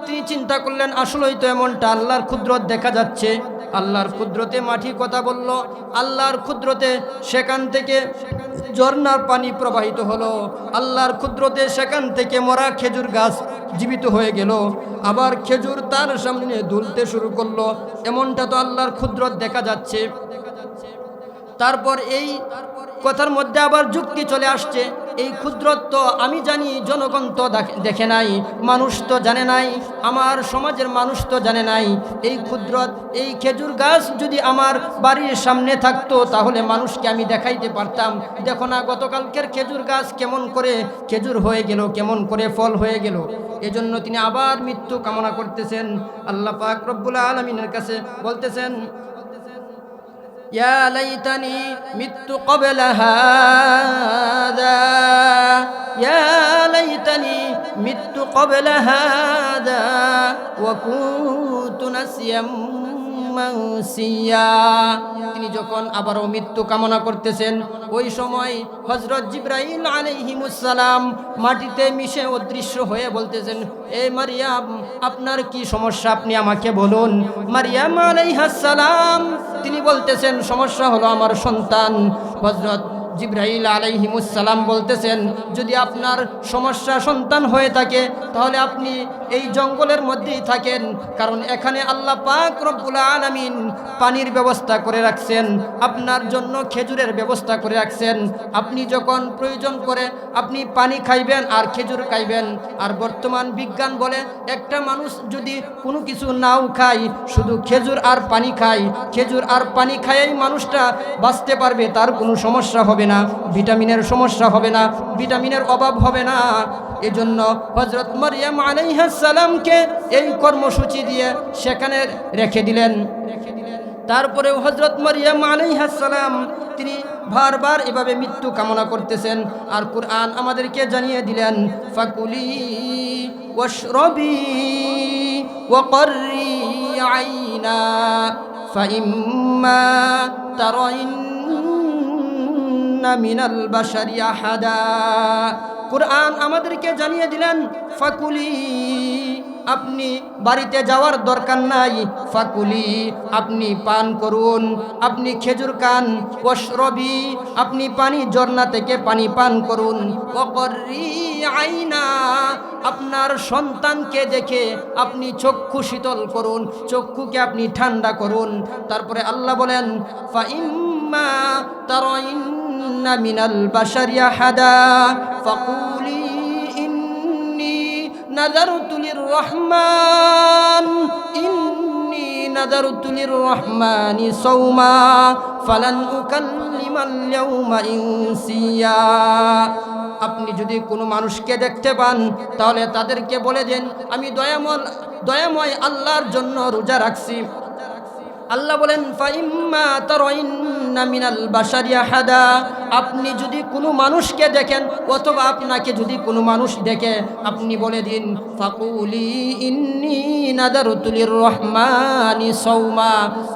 তিনি চিন্তা করলেন, আসলেই তো এমনটা আল্লাহর কুদরত দেখা যাচ্ছে। আল্লাহর কুদরতে মাটি কথা বলল, আল্লাহর কুদরতে সেখান থেকে ঝর্ণার পানি প্রবাহিত হলো, আল্লাহর কুদরতে সেখান থেকে মরা খেজুর গাছ জীবিত হয়ে গেল, আবার খেজুর তার সামনে দুলতে শুরু করলো। এমনটা তো আল্লাহর কুদরত দেখা যাচ্ছে। তারপর এই কথার মধ্যে আবার যুক্তি চলে আসছে, এই ক্ষুদ্রত্ব আমি জানি, জনগণ তো দেখে নাই, মানুষ তো জানে নাই, আমার সমাজের মানুষ তো জানে নাই। এই ক্ষুদ্রত, এই খেজুর গাছ যদি আমার বাড়ির সামনে থাকতো তাহলে মানুষকে আমি দেখাইতে পারতাম, দেখো না গতকালকের খেজুর গাছ কেমন করে খেজুর হয়ে গেল, কেমন করে ফল হয়ে গেল। এজন্য তিনি আবার মৃত্যু কামনা করতেছেন। আল্লাহ পাক রব্বুল আলামিনের কাছে বলতেছেন, ইয়া লাইতানি মিত্তু ক্বাবলা হাযা, ইয়া লাইতানি মিত্তু ক্বাবলা হাযা ওয়া কুনতু নাসিয়াম মানসিয়া। তিনি যখন আবারও মৃত্যু কামনা করতেছেন, ওই সময় হযরত জিবরাইল আলাইহিমুস সালাম মাটিতে মিশে অদৃশ্য হয়ে বলতেছেন, এ মারিয়াম, আপনার কি সমস্যা, আপনি আমাকে বলুন। মারিয়াম আলাইহাস সালাম তিনি বলতেছেন, সমস্যা হলো আমার সন্তান। হযরত জিবরাইল আলাইহিমুস সালাম বলতেছেন, যদি আপনার সমস্যা সন্তান হয়ে থাকে তাহলে আপনি এই জঙ্গলের মধ্যেই থাকেন, কারণ এখানে আল্লাহ পাক রব্বুল আলামিন পানির ব্যবস্থা করে রাখছেন, আপনার জন্য খেজুরের ব্যবস্থা করে রাখছেন। আপনি যখন প্রয়োজন করে আপনি পানি খাইবেন আর খেজুর খাইবেন। আর বর্তমান বিজ্ঞান বলে একটা মানুষ যদি কোনো কিছু নাও খায়, শুধু খেজুর আর পানি খায়, খেজুর আর পানি খাইয়েই মানুষটা বাঁচতে পারবে, তার কোনো সমস্যা হবে না, ভিটামিনের সমস্যা হবে না, ভিটামিনের অভাব হবে না। এজন্য হযরত মারিয়াম আলাইহিস সালামকে এই কর্মসূচি দিয়ে সেখানে রেখে দিলেন। তারপরে হযরত মারিয়াম আলাইহিস সালাম তিনি বারবার এভাবে মৃত্যু কামনা করতেছেন। আর কুরআন আমাদেরকে জানিয়ে দিলেন, ফাকুলি ওয়াশরাবি ওয়াকরি আইনা ফাইম্মা তারাইন্না মিনাল বাশারি আহাদা। কুরআন আমাদেরকে জানিয়ে দিলেন, ফাকুলি, আপনি বাড়িতে যাওয়ার দরকার নাই, ফাকুলি, আপনি পান করুন, আপনি খেজুর খান, ওয়াশরবি, আপনি পানি ঝর্ণা থেকে পানি পান করুন, ওয়াকরি আইনা, আপনার সন্তানকে দেখে আপনি চক্ষু শীতল করুন, চক্ষুকে আপনি ঠান্ডা করুন। তারপরে আল্লাহ বলেন, ফাইম্মা তারাইন্না মিনাল বাশারি আহাদা ফাকুলি নাযারতু লিররহমান ইন্নী নাযারতু লিররহমানি সাওমা ফালান উকাল্লিমাল ইয়াওমা ইনসিয়া। আপনি যদি কোনো মানুষকে দেখতে পান তাহলে তাদেরকে বলে দেন, আমি দয়াময় আল্লাহর জন্য রোজা রাখছি। আল্লাহ বলেন, ফাইম্মা তারাইন্না মিনাল বাশারি আহাদা, আপনি যদি কোনো মানুষকে দেখেন অথবা আপনাকে যদি কোনো মানুষ দেখে, আপনি বলে দিন, ফাকুলি ইন্নী নাযারতু লিররহমানি সাওমা,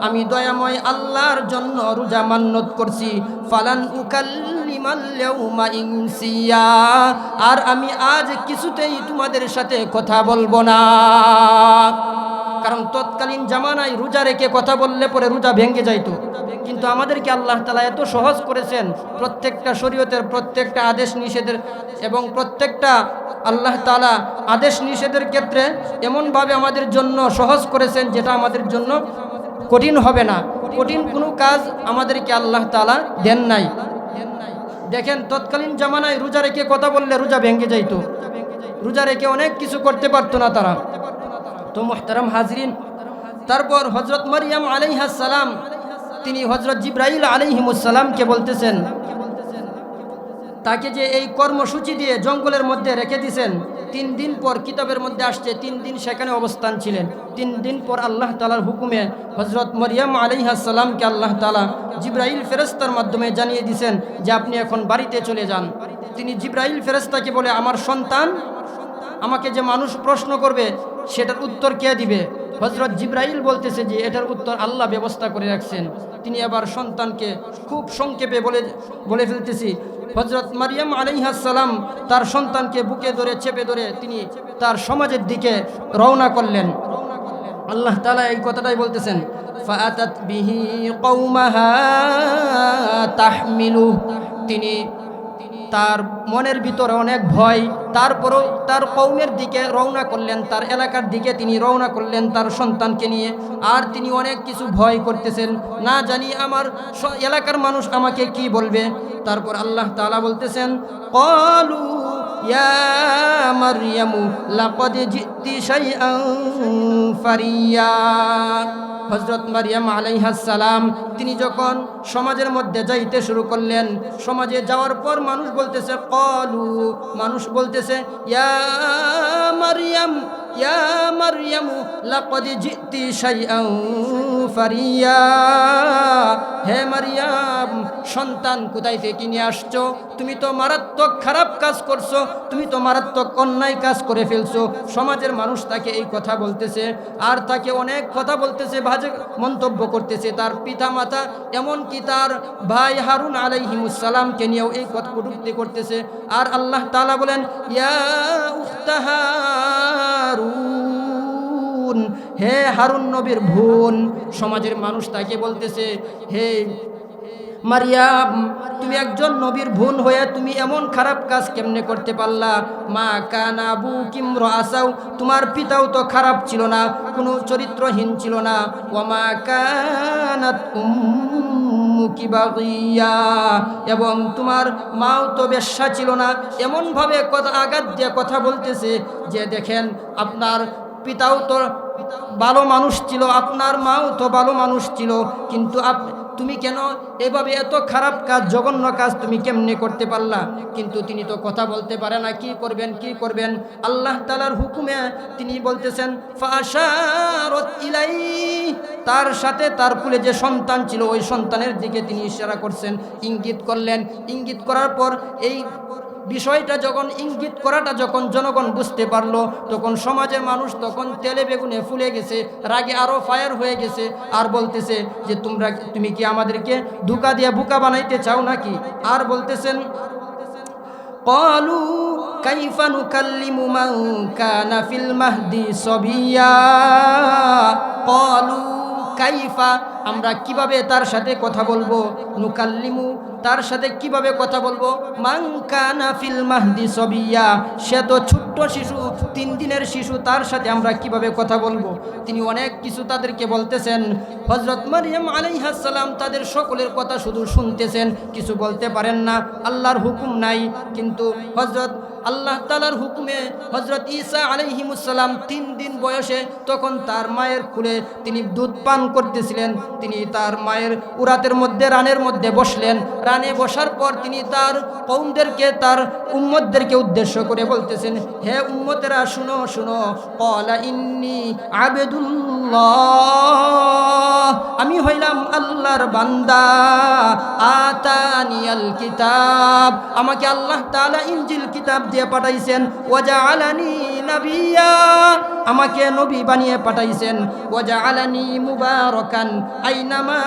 আমি দয়াময় আল্লাহর জন্য রোজা মান্নত করছি। ফালান উকাল্লিমাল ইয়াওমা ইনসিয়া, আর আমি আজ কিছুতেই তোমাদের সাথে কথা বলবো না। কারণ তৎকালীন জামানায় রোজা রেখে কথা বললে পরে রোজা ভেঙে যাইতো, কিন্তু আমাদেরকে আল্লাহ তাআলা এত সহজ করেছেন, প্রত্যেকটা শরীয়তের প্রত্যেকটা আদেশ নিষেধের এবং প্রত্যেকটা আল্লাহ তাআলা আদেশ নিষেধের ক্ষেত্রে এমনভাবে আমাদের জন্য সহজ করেছেন যেটা আমাদের জন্য কঠিন হবে না। কঠিন কোনো কাজ আমাদেরকে আল্লাহ তাআলা দেন নাই। দেখেন তৎকালীন জামানায় রোজা রেখে কথা বললে রোজা ভেঙে যাইতো, রোজা রেখে অনেক কিছু করতে পারতো না তারা। তো মুহতারাম হাজরিন, তারপর হযরত মারিয়াম আলাইহিস সালাম তিনি হযরত জিবরাইল আলাইহিমুস সালামকে বলতেছেন, তাকে যে এই কর্মসূচি দিয়ে জঙ্গলের মধ্যে রেখে দিয়েছেন, 3 দিন পর কিতাবের মধ্যে আসছে 3 দিন সেখানে অবস্থান ছিলেন। 3 দিন পর আল্লাহ তাআলার হুকুমে হযরত মারিয়াম আলাইহিস সালামকে আল্লাহ তাআলা জিবরাইল ফেরেশতার মাধ্যমে জানিয়ে দিয়েছেন যে আপনি এখন বাড়িতে চলে যান। তিনি জিবরাইল ফেরেশতাকে বলে, আমার সন্তান, আমাকে যে মানুষ প্রশ্ন করবে সেটার উত্তর কে দিবে? হযরত জিবরাইল বলতেছে যে এটার উত্তর আল্লাহ ব্যবস্থা করে রাখছেন। তিনি আবার সন্তানকে খুব সংক্ষেপে বলে ফেলতেছি, হযরত মারিয়াম আলাইহিস সালাম তার সন্তানকে বুকে ধরে চেপে ধরে তিনি তার সমাজের দিকে রওনা করলেন। আল্লাহ তাআলা এই কথাটাই বলতেছেন, ফাআতাত বিহি কওমাহা তাহমিলু, তিনি তার মনের ভিতরে অনেক ভয়, তারপরেও তার কওমের দিকে রওনা করলেন, তার এলাকার দিকে তিনি রওনা করলেন তার সন্তানকে নিয়ে। আর তিনি অনেক কিছু ভয় করতেছেন, না জানি আমার এলাকার মানুষ আমাকে কি বলবে। তারপর আল্লাহ তাআলা বলতেছেন, ক্বালু ইয়া মারইয়ামু লাকাদ জিতি শাইআন ফারিয়া। হযরত মারইয়াম আলাইহিস সালাম তিনি যখন সমাজের মধ্যে যাইতে শুরু করলেন, সমাজে যাওয়ার পর মানুষ বলতেছে, ক্বালু, মানুষ বলতেছে, ইয়া মারইয়াম ইয়া মারইয়ামু লাকাদ জিতি শাইআন ফারিয়া। হে মারইয়াম, সন্তান কোথায় থেকে নিয়ে আসছো? তুমি তো মারাত্মক খারাপ কাজ করছো, তুমি তো মারাত্মক অন্যায় কাজ করে ফেলছো। সমাজের মানুষ তাকে এই কথা বলতেছে, আর তাকে অনেক কথা বলতেছে, বাজে মন্তব্য করতেছে। তার পিতা মাতা এমনকি তার ভাই হারুন আলাইহিমুস সালামকে নিয়েও এই কথা কটূক্তি করতেছে। আর আল্লাহ তাআলা বলেন, ইয়া উখতা হারুন, হে হারুন নবীর বোন। সমাজের মানুষ তাকে বলতেছে, হে মারিয়াম, তুমি একজন নবীর বোন হয়ে তুমি এমন খারাপ কাজ কেমনে করতে পারলা? মা কানা আবুকি ইমরাআসাও, তোমার পিতাও তো খারাপ ছিল না, কোনো চরিত্রহীন ছিল না। ওয়া মা কানাত উম্মুকি বাগিয়া, এবং তোমার মাও তো বেশ্যা ছিল না। এমনভাবে কথা আঘাত দিয়ে কথা বলতেছে যে দেখেন, আপনার পিতাও তো ভালো মানুষ ছিল, আপনার মাও তো ভালো মানুষ ছিল, কিন্তু তুমি কেন এভাবে এত খারাপ কাজ, জঘন্য কাজ তুমি কেমনে করতে পারলা? কিন্তু তিনি তো কথা বলতে পারে না, কি করবেন কি করবেন। আল্লাহ তাআলার হুকুমে তিনি বলতেছেন, ফাশারাত ইলাই, তার সাথে তার কুলে যে সন্তান ছিল ওই সন্তানের দিকে তিনি ইশারা করছেন, ইঙ্গিত করলেন। ইঙ্গিত করার পর এই বিষয়টা যখন, ইঙ্গিত করাটা যখন জনগণ বুঝতে পারলো, তখন সমাজের মানুষ তখন তেলে বেগুনে ফুলে গেছে, রাগে আরো ফায়ার হয়ে গেছে। আর বলতেছে যে তুমি কি আমাদেরকে ধোঁকা দিয়ে বোকা বানাইতে চাও নাকি? আর বলতেছেন, ক্বালু কাইফা নুকাল্লিমু মান কানা ফিল মাহদি সাবিয়া। ক্বালু কাইফা, আমরা কিভাবে তার সাথে কথা বলবো? নুকাল্লিমু, তার সাথে কিভাবে কথা বলবো? মান কানা ফিল মাহদি সাবিয়া, সে তো ছোট্ট শিশু, 3 দিনের শিশু, তার সাথে আমরা কিভাবে কথা বলবো? তিনি অনেক কিছু তাদেরকে বলতেছেন। হযরত মারইয়াম আলাইহিস সালাম তাদের সকলের কথা শুধু শুনতেছেন, কিছু বলতে পারেন না, আল্লাহর হুকুম নাই। কিন্তু হযরত আল্লাহ তাআলার হুকুমে হযরত ঈসা আলাইহিমুস সালাম 3 দিন বয়সে তখন তার মায়ের কোলে তিনি দুধ পান করতেছিলেন। তিনি তার মায়ের উরাতের মধ্যে, রানের মধ্যে বসলেন। রানে বসার পর তিনি তার কওমদেরকে, তার উম্মতদেরকে উদ্দেশ্য করে বলতেছেন, হে উম্মতেরা শুনো শুনো, ক্বালা ইন্নী আবদুল্লাহ, আমি হইলাম আল্লাহর বান্দা। আতানিয়াল কিতাব, আমাকে আল্লাহ তাআলা ইনজিল কিতাব দিয়ে পাঠাইছেন। ওয়াজআলানি নাবিয়্যা, আমাকে নবী বানিয়ে পাঠাইছেন। ওয়াজআলানি মুবারাকান আইনামা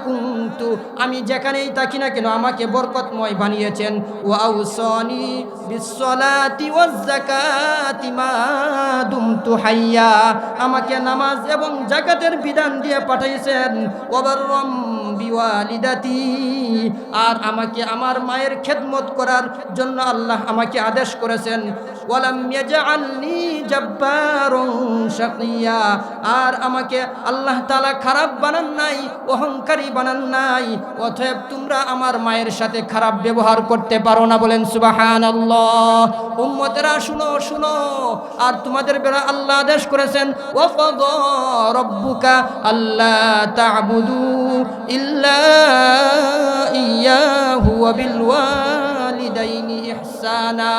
কুনতু, আমি যেখানেই থাকি না কেন আমাকে বরকতময় বানিয়েছেন। ওয়া আউসানি বিসসালাতি ওয়াজ যাকাতি মা দুমতু হাইয়া, আমাকে নামাজ এবং যাকাতের বিধান দিয়ে পাঠাইছেন। ওয়া বাররাম বিওয়ালিদাতি, আর আমাকে আমার মায়ের খেদমত করার জন্য আল্লাহ আমাকে আদেশ করেছেন। ওয়ালাম ইয়াজআলনি জাব্বারুন শাকিয়া, আর আমাকে আল্লাহ তাআলা খারাপ বানান নাই, অহংকারী বানান নাই। অতএব তোমরা আমার মায়ের সাথে খারাপ ব্যবহার করতে পারো না। বলেন সুবহানাল্লাহ। উম্মতেরা শুনো শুনো, আর তোমাদের বেলা আল্লাহ আদেশ করেছেন, ওয়া ক্বাদা রাব্বুকা আল্লা তা'বুদু ইল্লা ইয়াহু ওয়া বিল ওয়ালিদাইনি ইহসানা।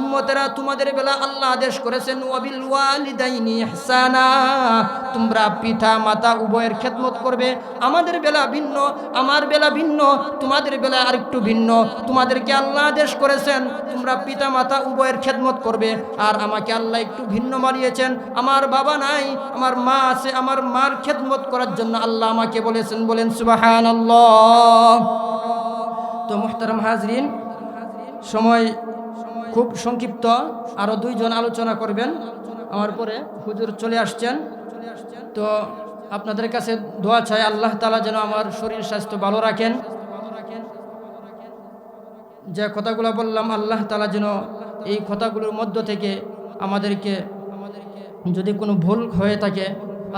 উম্মতেরা তোমাদের বেলা আল্লাহ আদেশ করেছেন, ওয়াবিল ওয়ালিদাইনি ইহসানা, তোমরা পিতা মাতা উভয়ের খেদমত করবে। আমাদের বেলা ভিন্ন, আমার বেলা ভিন্ন, তোমাদের বেলা আরেকটু ভিন্ন। তোমাদেরকে আল্লাহ আদেশ করেছেন তোমরা পিতা মাতা উভয়ের খেদমত করবে, আর আমাকে আল্লাহ একটু ভিন্ন বানিয়েছেন। আমার বাবা নাই, আমার মা আছে, আমার মার খেদমত করার জন্য আল্লাহ আমাকে বলেছেন। বলেন সুবহানাল্লাহ। তো মুহতারাম হাজরিন, সময় খুব সংক্ষিপ্ত, আরও 2 জন আলোচনা করবেন আমার পরে। হুজুর চলে আসছেন, তো আপনাদের কাছে দোয়া চাই আল্লাহ তাআলা যেন আমার শরীর স্বাস্থ্য ভালো রাখেন। যে কথাগুলো বললাম আল্লাহ তাআলা যেন এই কথাগুলোর মধ্য থেকে আমাদেরকে যদি কোনো ভুল হয়ে থাকে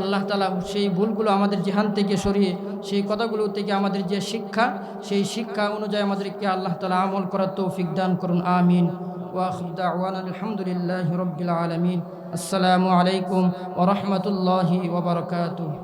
আল্লাহ তাআলা সেই ভুলগুলো আমাদের জেহান থেকে সরিয়ে সেই কথাগুলো থেকে আমাদের যে শিক্ষা সেই শিক্ষা অনুযায়ী আমাদেরকে আল্লাহ তাআলা আমল করার তৌফিক দান করুন আমিন ওয়া আখিরু দাওয়ানা আলহামদুলিল্লাহি রাব্বিল আলামিন আসসালামু আলাইকুম ওয়া রাহমাতুল্লাহি ওয়া বারাকাতুহু।